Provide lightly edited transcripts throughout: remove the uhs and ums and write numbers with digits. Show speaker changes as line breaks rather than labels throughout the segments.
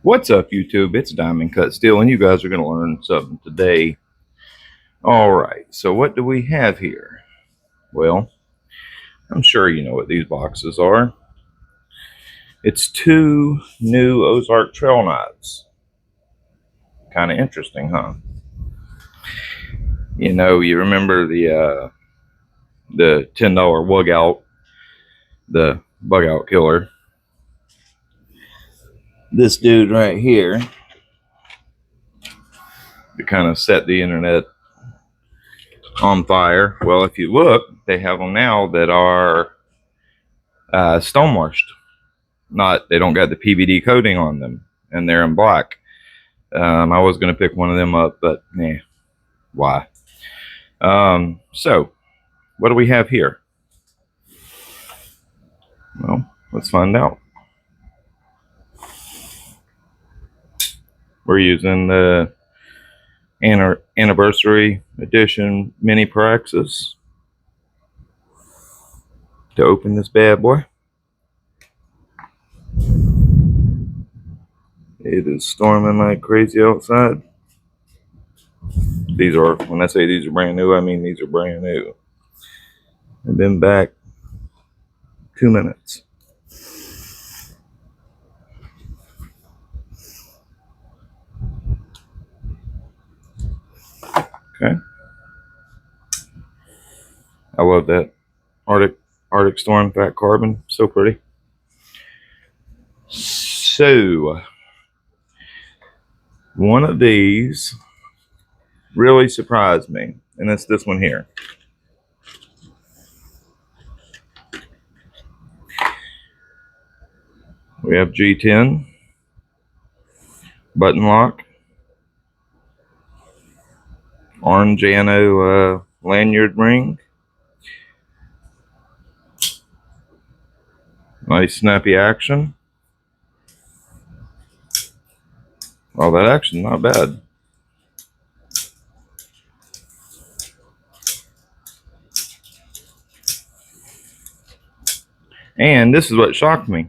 What's up, YouTube? It's Diamond Cut Steel, and you guys are going to learn something today. All right, so what do we have here? Well, I'm sure you know what these boxes are. It's two new Ozark trail knives. Kind of interesting, huh? You know, you remember the $10 wug out, the bug out killer. This dude right here, to kind of set the internet on fire. Well, if you look, they have them now that are stone washed. Not, they don't got the PVD coating on them, and they're in black. I was going to pick one of them up, but why? So what do we have here? Well, let's find out. We're using the anniversary edition mini Praxis to open this bad boy. It is storming like crazy outside. These are, when I say these are brand new, I mean these are brand new. I've been back 2 minutes. Okay. I love that Arctic Storm Fat Carbon. So pretty. So, one of these really surprised me, and it's this one here. We have G10, button lock, orange anno lanyard ring. Nice snappy action. Well, that action, not bad. And this is what shocked me.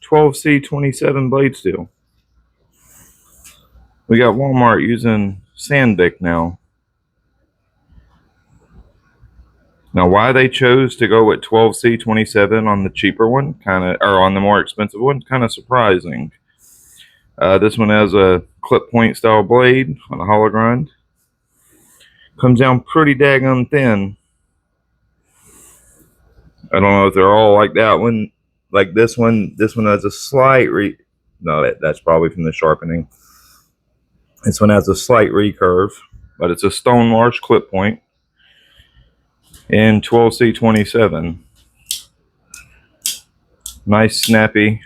12C27 blade steel. We got Walmart using Sandvik now. Now, why they chose to go with 12C27 on the cheaper one, or on the more expensive one, kind of surprising. This one has a clip point style blade on a hollow grind. Comes down pretty daggone thin. I don't know if they're all like that one, like this one. This one has a slight no, that's probably from the sharpening. This one has a slight recurve, but it's a stone wash clip point in 12C27. Nice snappy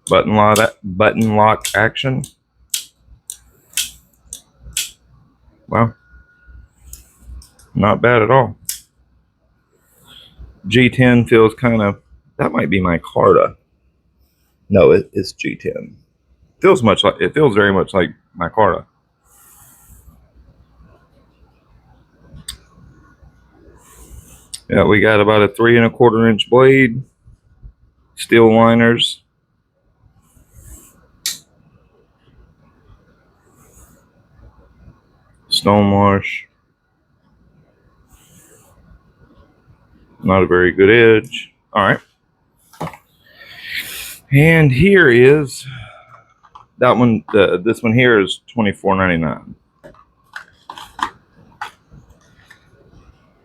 button lock action. Wow, not bad at all. G10 feels kind of, that might be my Carta. No, it's G10. It feels very much like my Carta. Yeah, we got about a 3 1/4 inch blade, steel liners. Stone wash. Not a very good edge. All right. And here is that one. This one here is $24.99.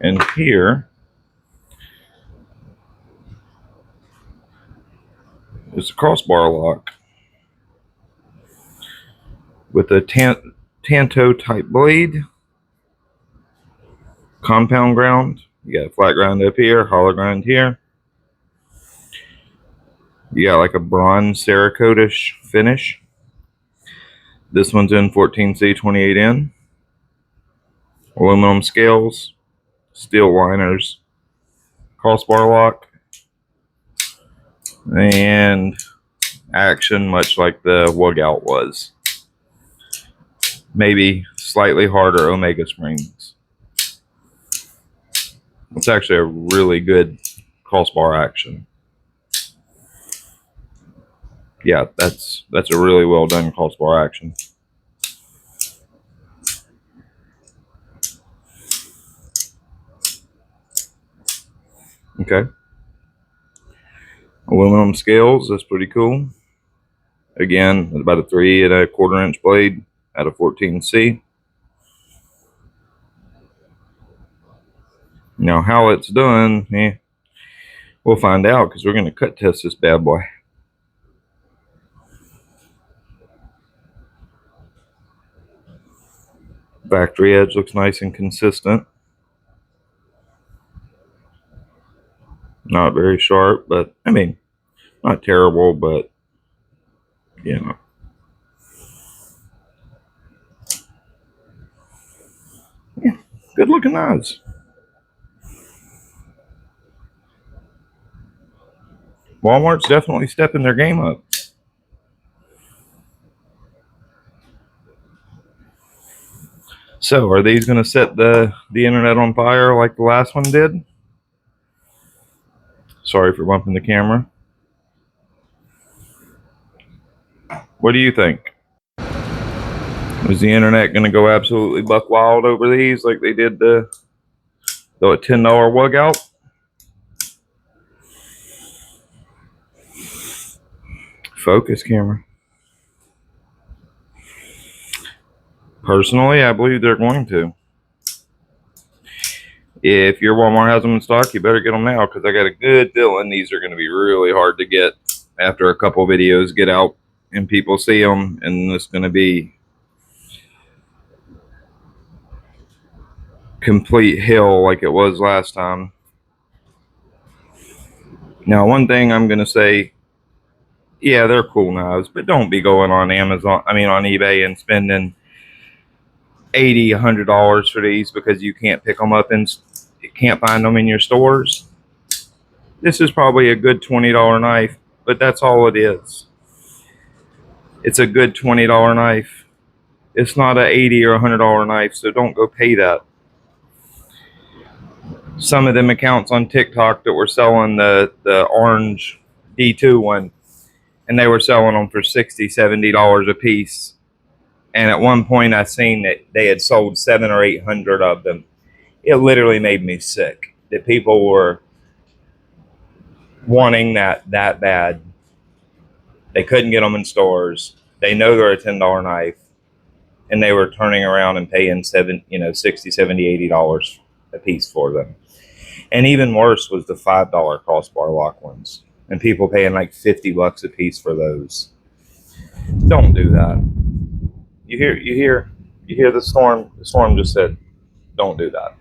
And here is a crossbar lock with a Tanto type blade, compound ground. You got a flat ground up here, hollow ground here. You got like a bronze Cerakote-ish finish. This one's in 14C28N. Aluminum scales, steel liners, crossbar lock, and action much like the wug out was. Maybe slightly harder Omega springs. It's actually a really good crossbar action. Yeah, that's a really well done crossbar action. Okay. Aluminum scales, that's pretty cool. Again, about a 3¼ inch blade at a 14C. Now, how it's done, we'll find out because we're going to cut test this bad boy. Factory edge looks nice and consistent. Not very sharp, but I mean, not terrible, but you know. Yeah, good looking knives. Walmart's definitely stepping their game up. So, are these going to set the internet on fire like the last one did? Sorry for bumping the camera. What do you think? Is the internet going to go absolutely buck wild over these like they did the $10 wug out? Focus camera. Personally, I believe they're going to. If your Walmart has them in stock, you better get them now because I got a good feeling these are going to be really hard to get after a couple videos get out and people see them, and it's going to be complete hell like it was last time. Now, one thing I'm going to say, yeah, they're cool knives, but don't be going on Amazon, on eBay and spending $80, $100 for these because you can't pick them up and you can't find them in your stores. This is probably a good $20 knife, but that's all it is. It's a good $20 knife. It's not a $80 or $100 knife, so don't go pay that. Some of them accounts on TikTok that were selling the orange D2 one, and they were selling them for $60, $70 a piece. And at one point, I seen that they had sold 700 or 800 of them. It literally made me sick that people were wanting that bad. They couldn't get them in stores. They know they're a $10 knife, and they were turning around and paying $60, $70, $80 a piece for them. And even worse was the $5 crossbar lock ones, and people paying like $50 a piece for those. Don't do that. You hear the storm. The storm just said, "Don't do that."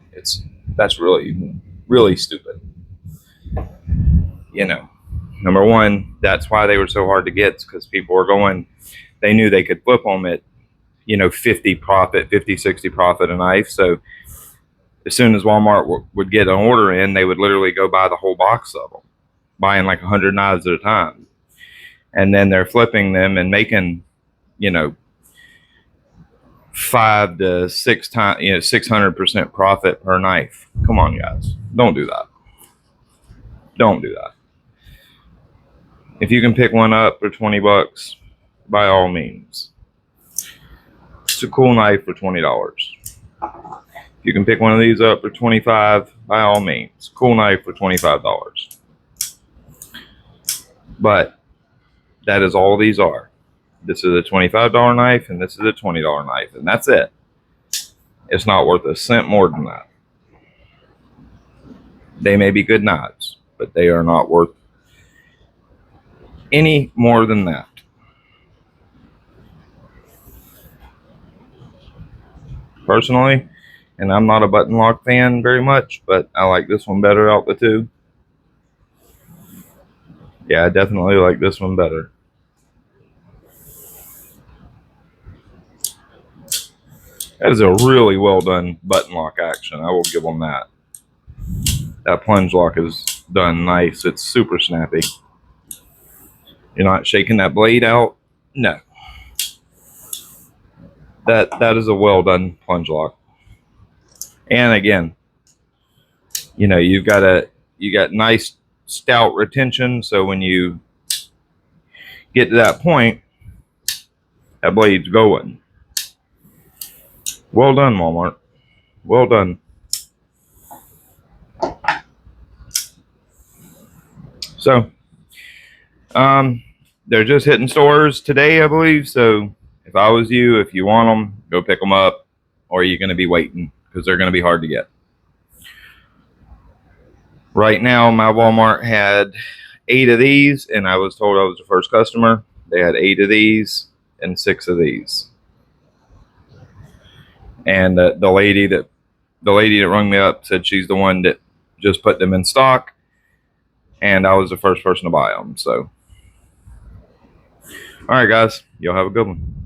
That's really stupid. Number one, that's why they were so hard to get, because people were going. They knew they could flip them at 50 profit, 50, 60 profit a knife. So as soon as Walmart would get an order in, they would literally go buy the whole box of them, buying like 100 knives at a time. And then they're flipping them and making, 5 to 6 times, 600% profit per knife. Come on, guys. Don't do that. Don't do that. If you can pick one up for $20, by all means. It's a cool knife for $20. If you can pick one of these up for $25, by all means. Cool knife for $25. But that is all these are. This is a $25 knife, and this is a $20 knife, and that's it. It's not worth a cent more than that. They may be good knives, but they are not worth any more than that. Personally, and I'm not a button lock fan very much, but I like this one better out the two. Yeah, I definitely like this one better. That is a really well done button lock action. I will give them that. That plunge lock is done nice. It's super snappy. You're not shaking that blade out. No. That is a well done plunge lock. And again, you got nice stout retention, so when you get to that point, that blade's going. Well done, Walmart. Well done. So, they're just hitting stores today, I believe. So, if I was you, if you want them, go pick them up, or you're going to be waiting because they're going to be hard to get. Right now, my Walmart had 8 of these, and I was told I was the first customer. They had 8 of these and 6 of these. And the lady that rung me up said she's the one that just put them in stock, and I was the first person to buy them. So, all right, guys, y'all have a good one.